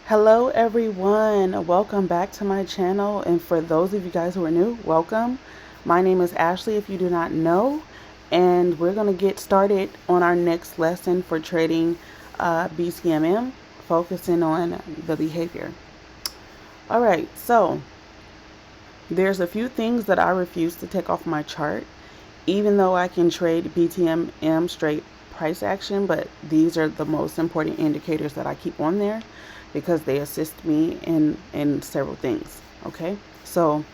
Hello everyone, welcome back to my channel, and for those of you guys who are new, welcome. My name is Ashley if you do not know, and we're going to get started on our next lesson for trading Btmm, focusing on the behavior. Alright, so there's a few things that I refuse to take off my chart, even though I can trade Btmm straight price action, but these are the most important indicators that I keep on there because they assist me in several things. Okay, so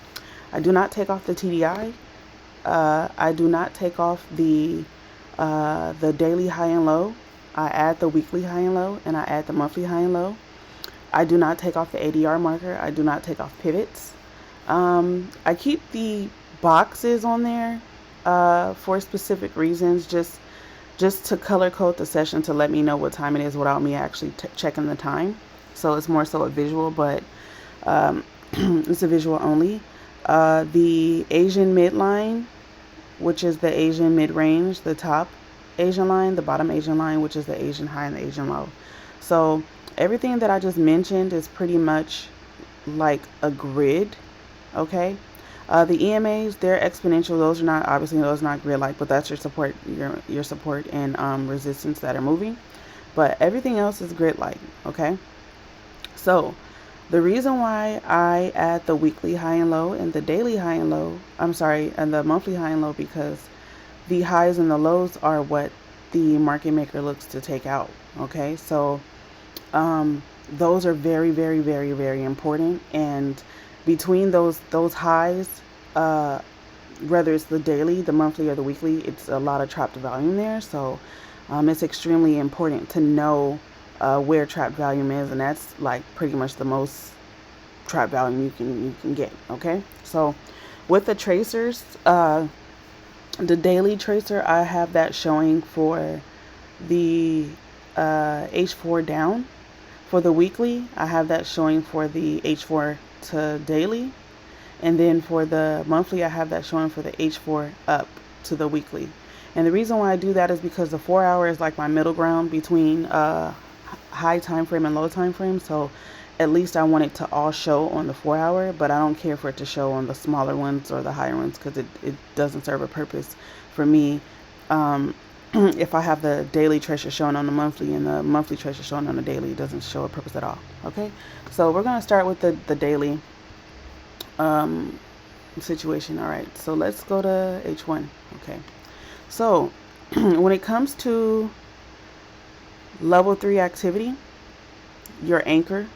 I do not take off the TDI. I do not take off the daily high and low. I add the weekly high and low, and I add the monthly high and low. I do not take off the ADR marker. I do not take off pivots. I keep the boxes on there for specific reasons, just to color code the session to let me know what time it is without me actually checking the time. So it's more so a visual, but it's a visual only. The Asian midline, which is the Asian mid-range, the top Asian line, the bottom Asian line, which is the Asian high and the Asian low. So everything that I just mentioned is pretty much like a grid, okay? The EMAs, they're exponential. Those are not grid-like, but that's your support, your support and resistance that are moving. But everything else is grid-like, okay? So the reason why I add the weekly high and low and the daily high and low, and the monthly high and low, because the highs and the lows are what the market maker looks to take out, okay? So those are very, very, very, very important. And between those highs, whether it's the daily, the monthly, or the weekly, it's a lot of trapped volume there. So it's extremely important to know where trapped volume is, and that's like pretty much the most trapped volume you can get. Okay, so with the tracers, the daily tracer, I have that showing for the H4 down. For the weekly, I have that showing for the H4 to daily, and then for the monthly, I have that showing for the H4 up to the weekly. And the reason why I do that is because the 4 hour is like my middle ground between high time frame and low time frame. So at least I want it to all show on the 4 hour, but I don't care for it to show on the smaller ones or the higher ones, because it doesn't serve a purpose for me. If I have the daily tracer showing on the monthly and the monthly tracer showing on the daily, it doesn't show a purpose at all. Okay, so we're going to start with the daily situation. All right, so let's go to H1. Okay, so when it comes to level 3 activity, your anchor,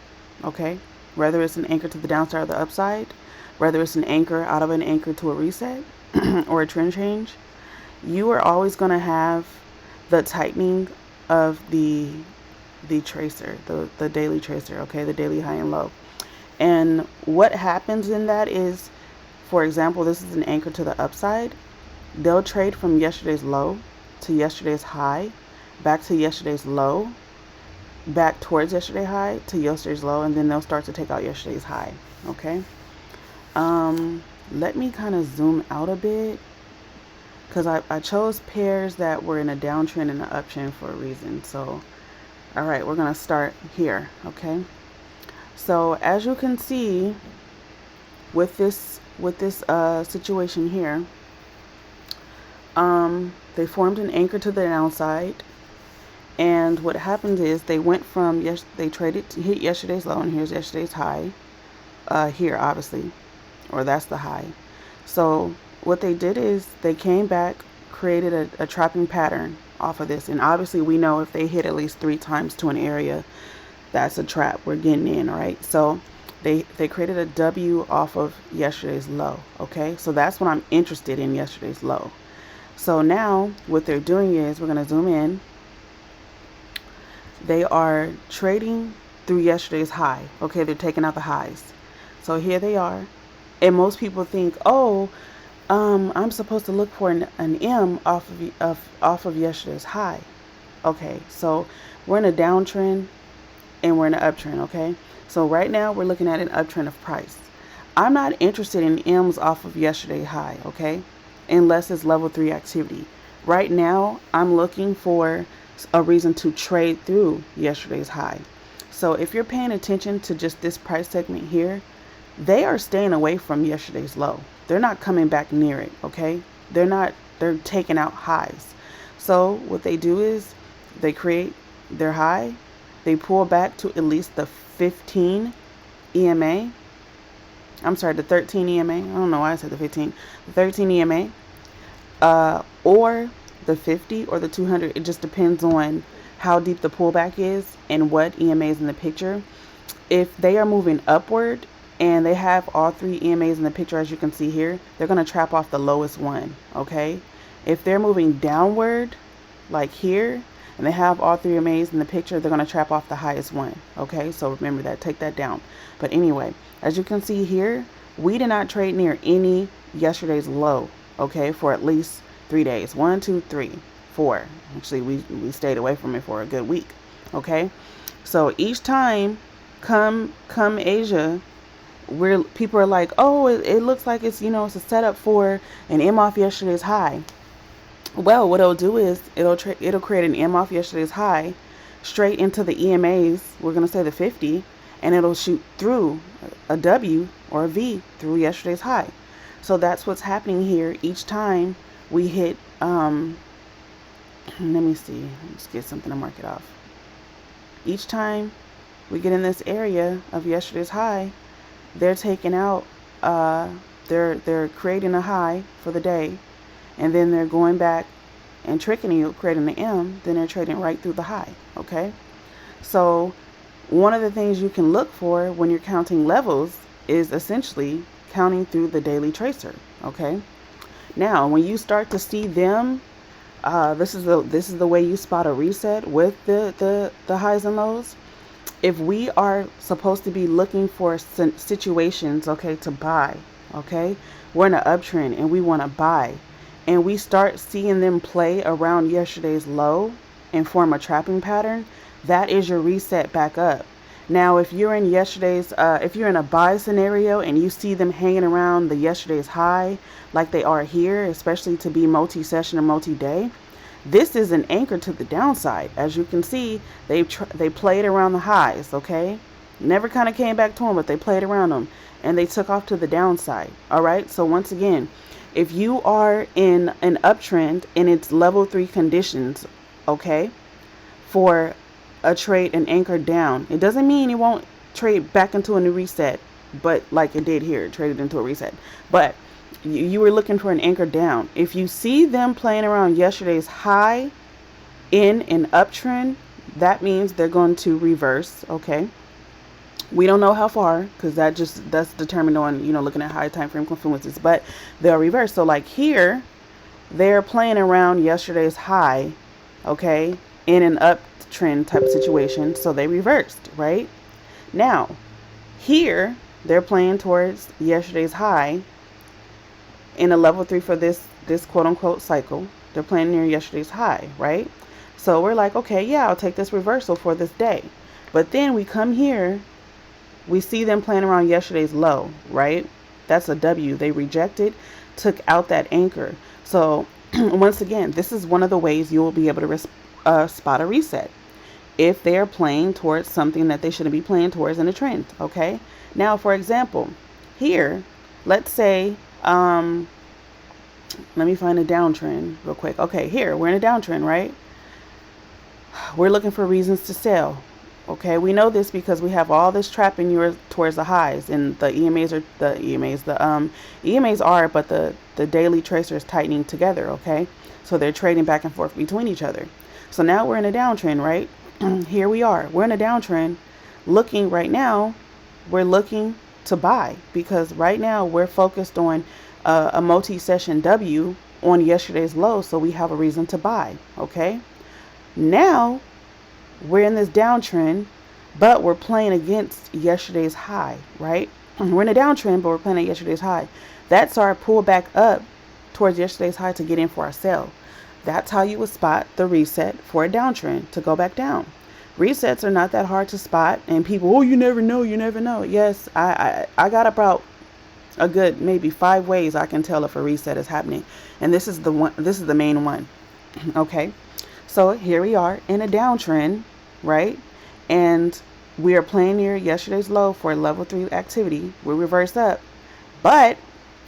okay, whether it's an anchor to the downside or the upside, whether it's an anchor out of an anchor to a reset or a trend change, you are always going to have the tightening of the tracer, the daily tracer, okay, the daily high and low. And what happens in that is, for example, this is an anchor to the upside. They'll trade from yesterday's low to yesterday's high, back to yesterday's low, back towards yesterday's high to yesterday's low, and then they'll start to take out yesterday's high. Okay, let me kind of zoom out a bit, because I chose pairs that were in a downtrend and an uptrend for a reason. So all right, we're gonna start here. Okay, so as you can see with this situation here, they formed an anchor to the downside. And what happened is they went from, they traded to hit yesterday's low, and here's yesterday's high, here obviously, or that's the high. So what they did is they came back, created a trapping pattern off of this. And obviously we know if they hit at least 3 times to an area, that's a trap. We're getting in, right? So they created a W off of yesterday's low. Okay, so that's what I'm interested in, yesterday's low. So now what they're doing is, we're going to zoom in. They are trading through yesterday's high. Okay, they're taking out the highs. So here they are. And most people think, oh, I'm supposed to look for an M off of yesterday's high. Okay, so we're in a downtrend and we're in an uptrend. Okay, so right now we're looking at an uptrend of price. I'm not interested in M's off of yesterday's high. Okay, unless it's level 3 activity. Right now I'm looking for a reason to trade through yesterday's high. So if you're paying attention to just this price segment here, they are staying away from yesterday's low. They're not coming back near it, okay? They're taking out highs. So what they do is they create their high, they pull back to at least the 15 EMA. I'm sorry, the 13 EMA. I don't know why I said the 15. The 13 EMA, or the 50 or the 200. It just depends on how deep the pullback is and what EMA is in the picture. If they are moving upward and they have all three EMAs in the picture, as you can see here, they're going to trap off the lowest one, okay? If they're moving downward, like here, and they have all three EMAs in the picture, they're going to trap off the highest one, okay? So remember that, take that down. But anyway, as you can see here, we did not trade near any yesterday's low, okay, for at least 3 days. 1, 2, 3, 4. Actually, we stayed away from it for a good week, okay? So each time come Asia, people are like, oh, it looks like it's, it's a setup for an M off yesterday's high. Well, what it'll do is it'll create an M off yesterday's high straight into the EMAs. We're going to say the 50, and it'll shoot through a W or a V through yesterday's high. So that's what's happening here each time we hit, let me see, let's get something to mark it off. Each time we get in this area of yesterday's high, they're taking out, they're creating a high for the day, and then they're going back and tricking you, creating the M, then they're trading right through the high, okay? So one of the things you can look for when you're counting levels is essentially counting through the daily tracer, okay? Now, when you start to see them, this is the way you spot a reset with the highs and lows. If we are supposed to be looking for situations, okay, to buy, okay, we're in an uptrend and we want to buy, and we start seeing them play around yesterday's low and form a trapping pattern, that is your reset back up. Now, if you're in if you're in a buy scenario and you see them hanging around the yesterday's high, like they are here, especially to be multi-session or multi-day, this is an anchor to the downside. As you can see, they played around the highs, okay? Never kind of came back to them, but they played around them, and they took off to the downside, all right? So once again, if you are in an uptrend and it's level 3 conditions, okay, for a trade and anchor down, it doesn't mean it won't trade back into a new reset, but like it did here, it traded into a reset. But you were looking for an anchor down. If you see them playing around yesterday's high in an uptrend, that means they're going to reverse, okay? We don't know how far, because that's determined on, looking at high time frame confluences, but they'll reverse. So like here, they're playing around yesterday's high, okay, in an uptrend type of situation, so they reversed, right? Now, here, they're playing towards yesterday's high in a level 3 for this quote-unquote cycle. They're playing near yesterday's high, right? So we're like, okay, yeah, I'll take this reversal for this day. But then we come here, we see them playing around yesterday's low, right? That's a W. They rejected, took out that anchor. So once again, this is one of the ways you will be able to spot a reset if they are playing towards something that they shouldn't be playing towards in a trend, okay? Now, for example, here, let's say, let me find a downtrend real quick. Okay, here, we're in a downtrend, right? We're looking for reasons to sell. Okay, we know this because we have all this trapping towards the highs, and the EMAs are, but the daily tracer is tightening together, okay? So they're trading back and forth between each other. So now we're in a downtrend, right? Here we are. We're in a downtrend. We're looking to buy, because right now we're focused on a multi-session W on yesterday's low, so we have a reason to buy, okay? Now we're in this downtrend, but we're playing against yesterday's high, right? We're in a downtrend, but we're playing at yesterday's high. That's our pullback up towards yesterday's high to get in for our sell. That's how you would spot the reset for a downtrend to go back down. Resets are not that hard to spot, and people, oh, you never know. Yes, I got about a good maybe 5 ways I can tell if a reset is happening, and this is the main one. Okay, so here we are in a downtrend, right? And We are playing near yesterday's low for level 3 activity. We reversed up, but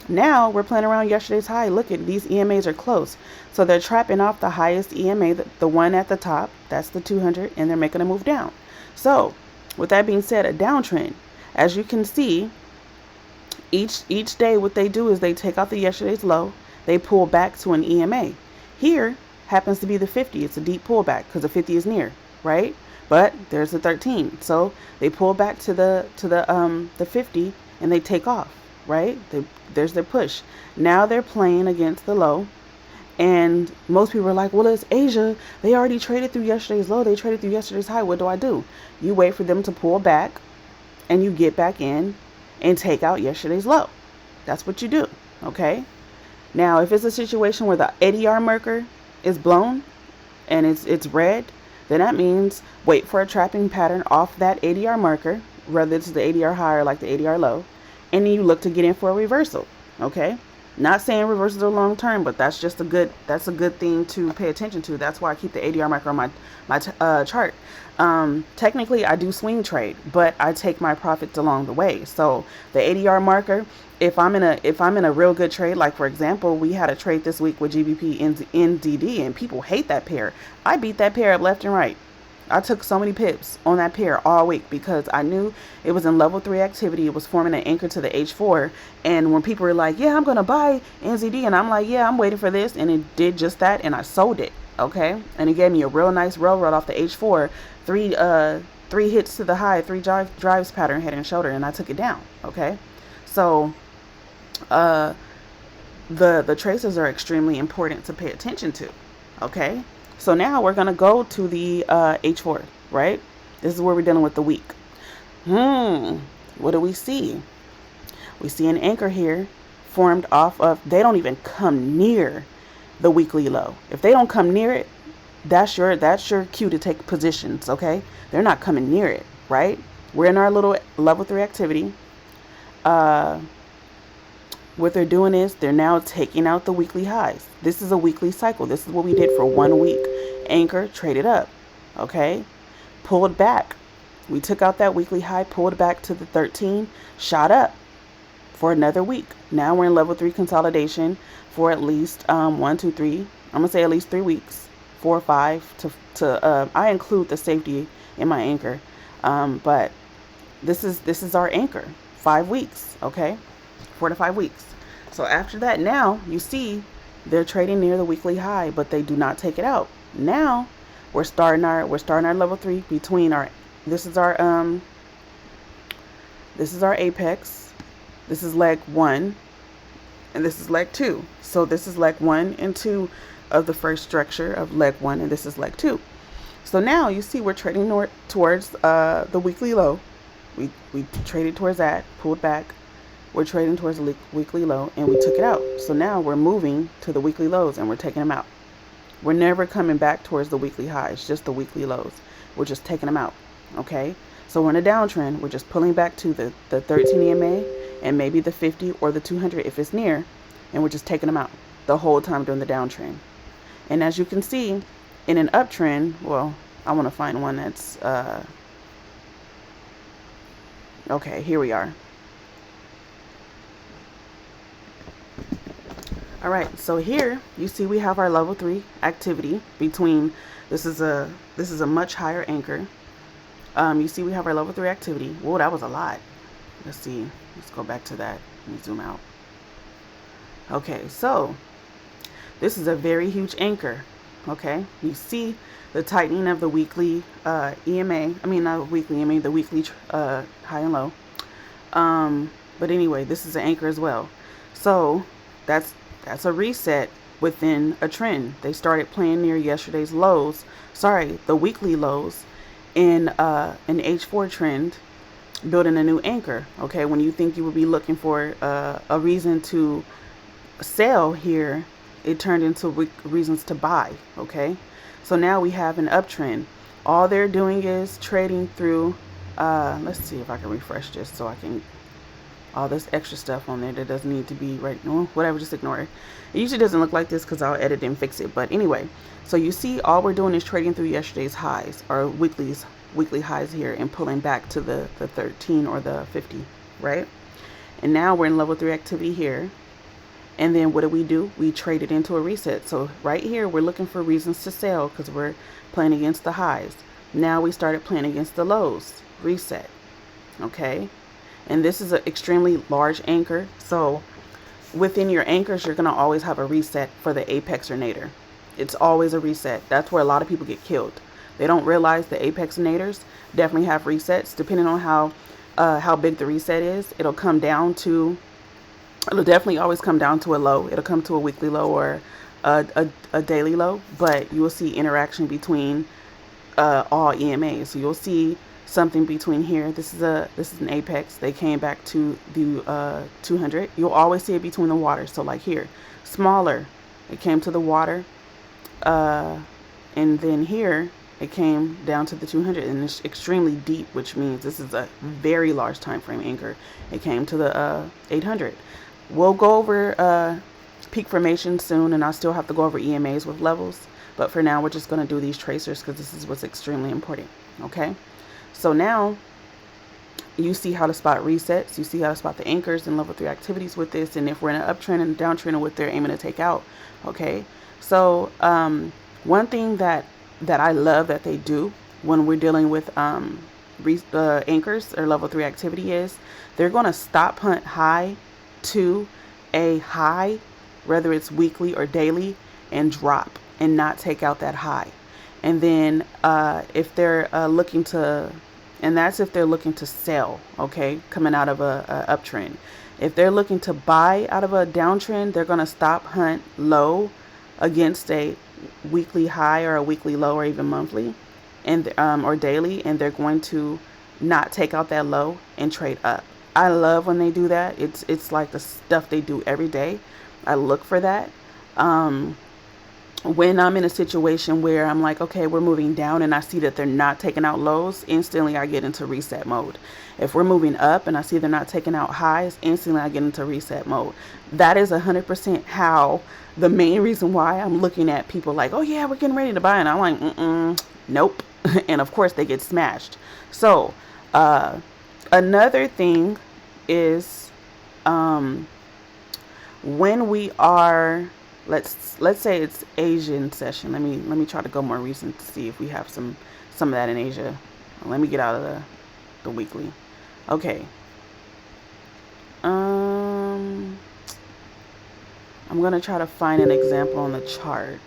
now we're playing around yesterday's high. Look at these EMAs are close. So they're trapping off the highest EMA, the one at the top, that's the 200, and they're making a move down. So with that being said, a downtrend, as you can see, each day what they do is they take out the yesterday's low, they pull back to an EMA. Here happens to be the 50. It's a deep pullback because the 50 is near, right? But there's the 13. So they pull back to the 50 and they take off, right? There's their push. Now they're playing against the low. And most people are like, well, it's Asia. They already traded through yesterday's low. They traded through yesterday's high. What do? You wait for them to pull back and you get back in and take out yesterday's low. That's what you do, okay? Now, if it's a situation where the ADR marker is blown and it's red, then that means wait for a trapping pattern off that ADR marker, whether it's the ADR high or like the ADR low, and then you look to get in for a reversal, okay? Not saying reversals are long term, but that's just a good thing to pay attention to. That's why I keep the ADR marker on my chart. Technically, I do swing trade, but I take my profits along the way. So the ADR marker, if I'm in a real good trade, like for example, we had a trade this week with GBP NZD, and people hate that pair. I beat that pair up left and right. I took so many pips on that pair all week because I knew it was in level 3 activity. It was forming an anchor to the H4. And when people were like, yeah, I'm going to buy NZD. And I'm like, yeah, I'm waiting for this. And it did just that. And I sold it. Okay. And it gave me a real nice railroad off the H4. Three hits to the high, three drives pattern, head and shoulder. And I took it down. Okay. So, the traces are extremely important to pay attention to. Okay. So now we're going to go to the H4, right? This is where we're dealing with the week. What do we see? We see an anchor here formed off of, they don't even come near the weekly low. If they don't come near it, that's your cue to take positions, okay? They're not coming near it, right? We're in our little level 3 activity. What they're doing is they're now taking out the weekly highs. This is a weekly cycle. This is what we did for 1 week. Anchor, traded up, okay? Pulled back. We took out that weekly high, pulled back to the 13, shot up for another week. Now we're in level 3 consolidation for at least 1, 2, 3. I'm gonna say at least 3 weeks, 4 or 5. I include the safety in my anchor, but this is our anchor. 5 weeks, okay? 4 to 5 weeks. So after that, now you see they're trading near the weekly high, but they do not take it out. Now we're starting our level 3 between our this is our apex. This is leg 1 and this is leg 2. So this is leg 1 and 2 of the first structure of leg 1, and this is leg 2. So now you see we're trading towards the weekly low. We traded towards that, pulled back. We're trading towards the weekly low and we took it out. So now we're moving to the weekly lows and we're taking them out. We're never coming back towards the weekly highs, just the weekly lows. We're just taking them out, okay? So we're in a downtrend. We're just pulling back to the 13 EMA and maybe the 50 or the 200 if it's near, and we're just taking them out the whole time during the downtrend. And as you can see, in an uptrend, well, I want to find one that's, okay, here we are. All right, so here you see we have our level 3 activity between, this is a much higher anchor. You see we have our level 3 activity. Whoa, that was a lot. Let's see, let's go back to that. Let me zoom out. Okay, so this is a very huge anchor. Okay, you see the tightening of the weekly EMA. I mean, not weekly EMA, the weekly high and low. But anyway, this is an anchor as well. So that's a reset within a trend. They started playing near yesterday's lows. Sorry, the weekly lows in an H4 trend, building a new anchor. Okay, when you think you would be looking for a reason to sell here, it turned into reasons to buy. Okay, so now we have an uptrend. All they're doing is trading through. Let's see if I can refresh this so I can. All this extra stuff on there that doesn't need to be right now. Whatever, just ignore it. It usually doesn't look like this because I'll edit and fix it. But anyway, so you see all we're doing is trading through yesterday's highs or weeklies weekly highs here and pulling back to the 13 or the 50, right? And now we're in level 3 activity here. And then what do? We trade it into a reset. So right here, we're looking for reasons to sell because we're playing against the highs. Now we started playing against the lows, reset, okay? And this is an extremely large anchor. So within your anchors, you're gonna always have a reset for the apex or nadir. It's always a reset. That's where a lot of people get killed. They don't realize the apex and nadirs definitely have resets. Depending on how big the reset is, it'll definitely always come down to a low. It'll come to a weekly low or a daily low, but you will see interaction between all EMAs. So you'll see something between here. This is an apex. They came back to the 200. You'll always see it between the water. So like here, smaller, it came to the water, and then here it came down to the 200, and it's extremely deep, which means this is a very large time frame anchor. It came to the 800. We'll go over peak formation soon, and I'll still have to go over EMAs with levels. But for now, we're just going to do these tracers because this is what's extremely important. Okay. So now you see how to spot resets. You see how to spot the anchors and level 3 activities with this. And if we're in an uptrend and downtrend and what they're aiming to take out. Okay. So one thing that I love that they do when we're dealing with anchors or level 3 activity is they're going to stop hunt high to a high, whether it's weekly or daily, and drop and not take out that high. And then if they're looking to, and that's if they're looking to sell, okay, coming out of a uptrend. If they're looking to buy out of a downtrend, they're going to stop hunt low against a weekly high or a weekly low or even monthly and or daily, and they're going to not take out that low and trade up. I love when they do that. It's like the stuff they do every day. I look for that. When I'm in a situation where I'm like, okay, we're moving down and I see that they're not taking out lows, instantly I get into reset mode. If we're moving up and I see they're not taking out highs, instantly I get into reset mode. That is 100% how the main reason why I'm looking at people like, oh yeah, we're getting ready to buy. And I'm like, nope. And of course they get smashed. So, another thing is, when we are, let's say it's Asian session. Let me try to go more recent to see if we have some of that in Asia. Let me get out of the weekly. Okay. I'm gonna try to find an example on the chart.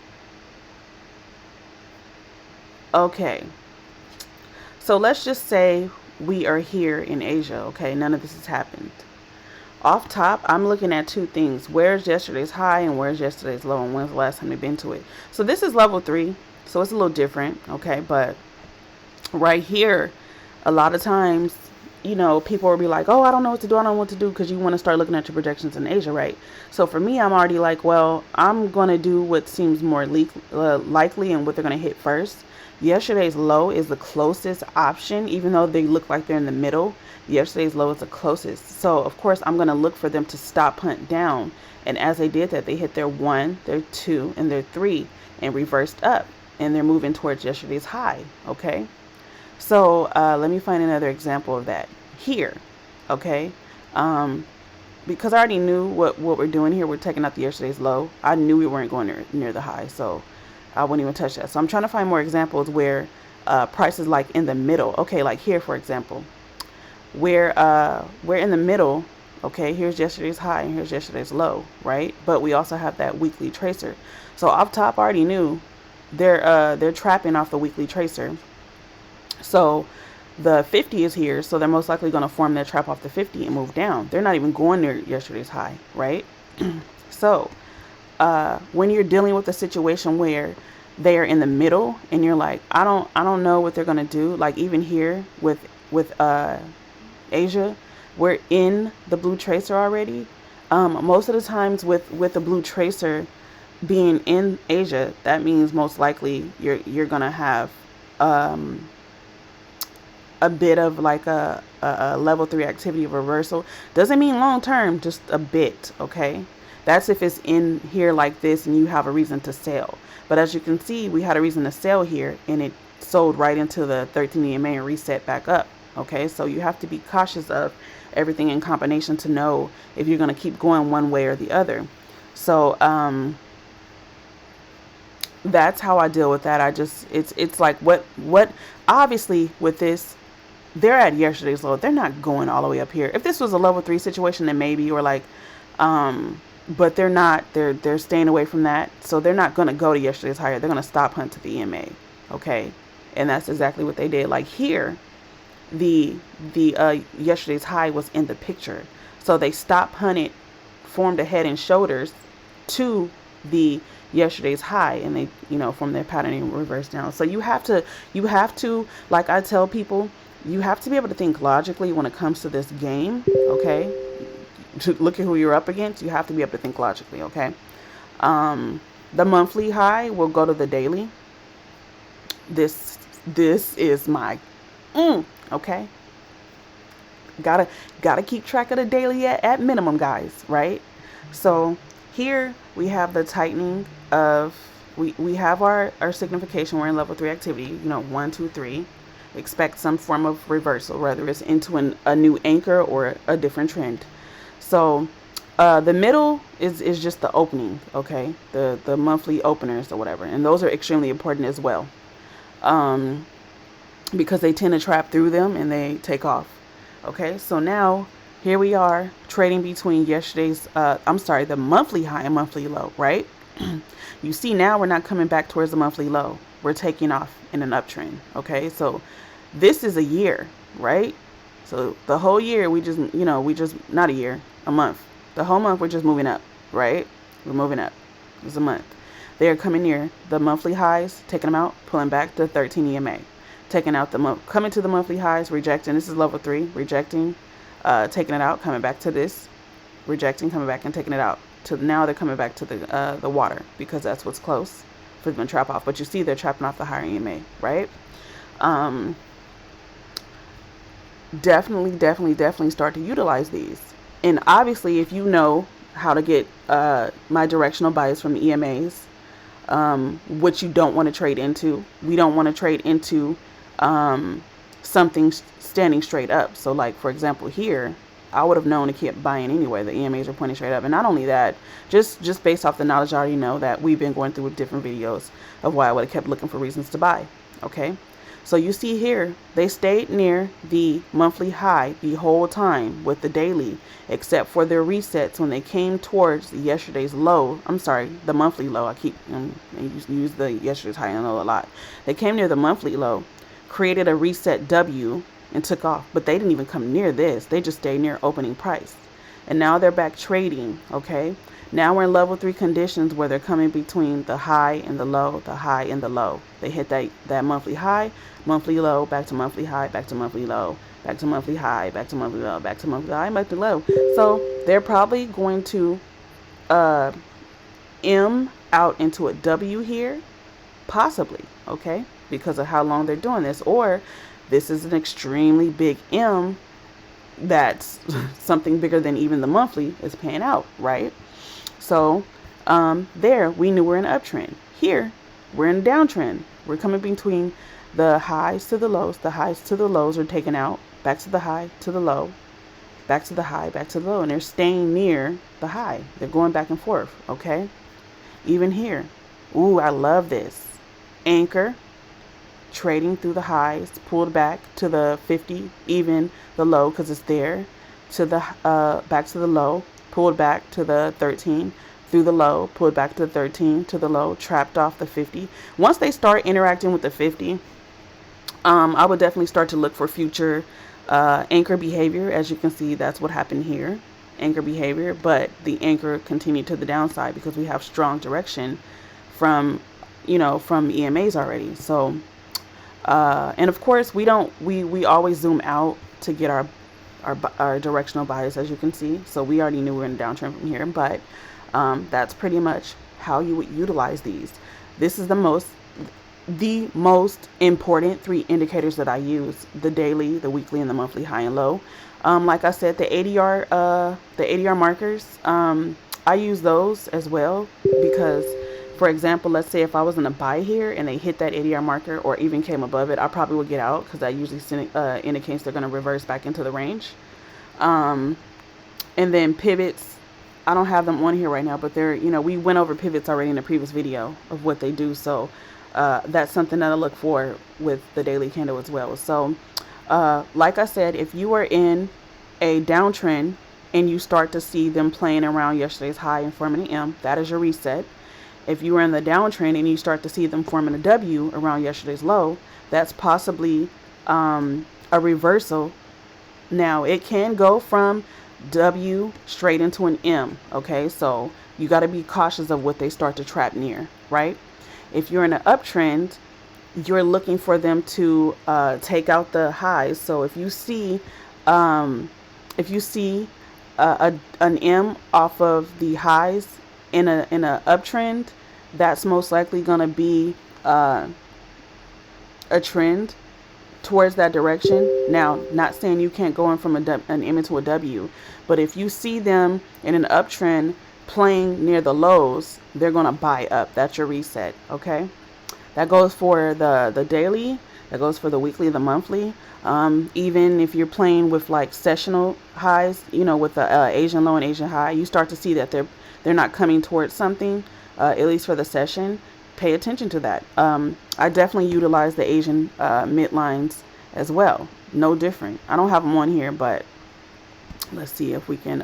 Okay. So let's just say we are here in Asia. Okay, none of this has happened. Off top, I'm looking at two things. Where's yesterday's high and where's yesterday's low, and when's the last time they've been to it? So this is level 3, so it's a little different, okay? But right here, a lot of times, you know, people will be like, oh, I don't know what to do, I don't know what to do, because you want to start looking at your projections in Asia, right? So for me, I'm already like, well, I'm going to do what seems more likely and what they're going to hit first. Yesterday's low is the closest option, even though they look like they're in the middle. Yesterday's low is the closest. So of course I'm going to look for them to stop hunt down. And as they did that, they hit their 1, their 2, and their 3 and reversed up. And they're moving towards yesterday's high. Okay. So let me find another example of that here. Okay. Because I already knew what we're doing here. We're taking out the yesterday's low. I knew we weren't going near the high. So I wouldn't even touch that. So I'm trying to find more examples where prices like in the middle. Okay, like here, for example, where we're in the middle. Okay, here's yesterday's high and here's yesterday's low, right? But we also have that weekly tracer. So off top, I already knew they're trapping off the weekly tracer. So the 50 is here, so they're most likely going to form their trap off the 50 and move down. They're not even going near yesterday's high, right? So when you're dealing with a situation where they are in the middle and you're like, I don't know what they're going to do. Like even here with Asia, we're in the blue tracer already. Most of the times with the blue tracer being in Asia, that means most likely you're going to have a bit of like a level 3 activity reversal. Doesn't mean long term, just a bit. Okay. That's if it's in here like this and you have a reason to sell. But as you can see, we had a reason to sell here and it sold right into the 13 EMA and reset back up. Okay, so you have to be cautious of everything in combination to know if you're going to keep going one way or the other. So that's how I deal with that. It's like what obviously with this, they're at yesterday's low. They're not going all the way up here. If this was a level 3 situation, then maybe, or like but they're not. They're staying away from that. So they're not going to go to yesterday's higher. They're going to stop hunt to the EMA. Okay, and that's exactly what they did. Like here, the yesterday's high was in the picture, so they stopped hunted, formed a head and shoulders to the yesterday's high, and they, you know, from their pattern and reverse down. So you have to, like I tell people, you have to be able to think logically when it comes to this game. Okay, to look at who you're up against, you have to be able to think logically. Okay, the monthly high will go to the daily. This is my okay, gotta keep track of the daily at minimum, guys, right? So here we have the tightening of, we have our signification. We're in level 3 activity, you know, 1, 2, 3. Expect some form of reversal, whether it's into a new anchor or a different trend. So the middle is just the opening, okay, the monthly openers or whatever, and those are extremely important as well, because they tend to trap through them and they take off. Okay, so now here we are trading between yesterday's the monthly high and monthly low, right? You see, now we're not coming back towards the monthly low. We're taking off in an uptrend. Okay, so this is a year, right? So the whole year we just not a year, a month. The whole month we're just moving up, right? We're moving up. It's a month. They are coming near the monthly highs, taking them out, pulling back to 13 EMA, taking out coming to the monthly highs, rejecting. This is level 3, rejecting, taking it out, coming back to this, rejecting, coming back and taking it out. To now they're coming back to the water, because that's what's close for them to trap off. But you see they're trapping off the higher EMA, right? Definitely start to utilize these. And obviously, if you know how to get my directional bias from the EMAs, which you don't want to trade into, we don't want to trade into something standing straight up. So like, for example, here, I would have known to keep buying anyway. The EMAs are pointing straight up. And not only that, just based off the knowledge I already know that we've been going through with different videos of why I would have kept looking for reasons to buy. Okay, so you see here, they stayed near the monthly high the whole time with the daily, except for their resets when they came towards yesterday's low. I'm sorry, the monthly low. I keep use the yesterday's high and low a lot. They came near the monthly low, created a reset W, and took off. But they didn't even come near this. They just stayed near opening price. And now they're back trading, okay? Now we're in level 3 conditions where they're coming between the high and the low, the high and the low. They hit that monthly high, monthly low, back to monthly high, back to monthly low, back to monthly high, back to monthly low, back to monthly high, monthly low. So they're probably going to M out into a W here, possibly, okay? Because of how long they're doing this. Or this is an extremely big M that's something bigger than even the monthly is paying out, right? So there we knew we're in an uptrend. Here we're in a downtrend. We're coming between the highs to the lows. The highs to the lows are taken out, back to the high, to the low, back to the high, back to the low, and they're staying near the high. They're going back and forth, okay? Even here, ooh, I love this. Anchor, trading through the highs, pulled back to the 50, even the low because it's there, to the back to the low, pulled back to the 13, through the low, pulled back to the 13, to the low, trapped off the 50. Once they start interacting with the 50, I would definitely start to look for future anchor behavior. As you can see, that's what happened here, anchor behavior, but the anchor continued to the downside because we have strong direction from EMAs already. So and of course we always zoom out to get our directional bias, as you can see. So we already knew we were in a downtrend from here, but that's pretty much how you would utilize these. This is the most important 3 indicators that I use: the daily, the weekly, and the monthly high and low. Like I said, the ADR markers, I use those as well because For example, let's say if I was in a buy here and they hit that 80-hour marker or even came above it, I probably would get out because that usually indicates they're going to reverse back into the range. And then pivots, I don't have them on here right now, but they're, you know, we went over pivots already in the previous video of what they do. So that's something that I look for with the daily candle as well. So like I said, if you are in a downtrend and you start to see them playing around yesterday's high and forming an M, that is your reset. If you are in the downtrend and you start to see them forming a W around yesterday's low, that's possibly a reversal. Now, it can go from W straight into an M, okay? So you got to be cautious of what they start to trap near, right? If you're in an uptrend, you're looking for them to take out the highs. So if you see an M off of the highs in a uptrend, that's most likely going to be a trend towards that direction. Now, not saying you can't go in from an M into a W, but if you see them in an uptrend playing near the lows, they're going to buy up. That's your reset, okay? That goes for the daily, that goes for the weekly, the monthly. Even if you're playing with like sessional highs, you know, with the Asian low and Asian high, you start to see that they're not coming towards something, at least for the session. Pay attention to that. I definitely utilize the Asian midlines as well. No different. I don't have them on here, but let's see if we can.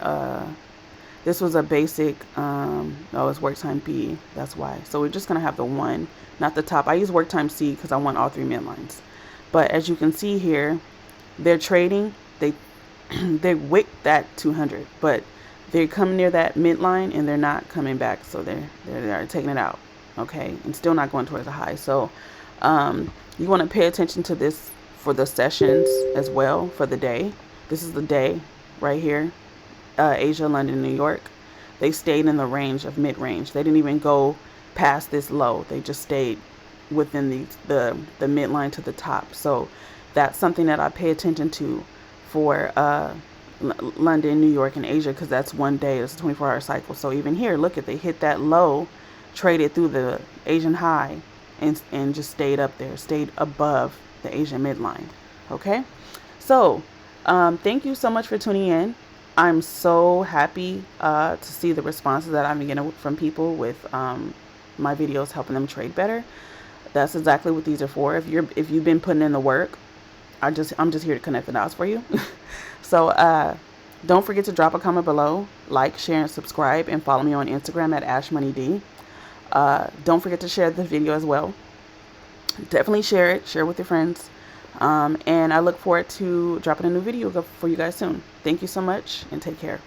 This was a basic. Oh, it's work time B. That's why. So we're just gonna have the one, not the top. I use work time C because I want all three midlines. But as you can see here, they're trading. They wicked that 200, but they're coming near that midline and they're not coming back. So they're taking it out, okay, and still not going towards the high. So you want to pay attention to this for the sessions as well for the day. This is the day right here, Asia, London, New York. They stayed in the range of mid-range. They didn't even go past this low. They just stayed within the midline to the top. So that's something that I pay attention to for London, New York, and Asia, because that's one day. It's a 24-hour cycle. So even here, look at, they hit that low, traded through the Asian high, and just stayed up there, stayed above the Asian midline. Okay, so thank you so much for tuning in. I'm so happy to see the responses that I'm getting from people with my videos helping them trade better. That's exactly what these are for. If you've been putting in the work, I'm just here to connect the dots for you. So don't forget to drop a comment below, like, share, and subscribe, and follow me on Instagram at AshshmoneyD. Don't forget to share the video as well. Definitely share it. Share with your friends. And I look forward to dropping a new video for you guys soon. Thank you so much, and take care.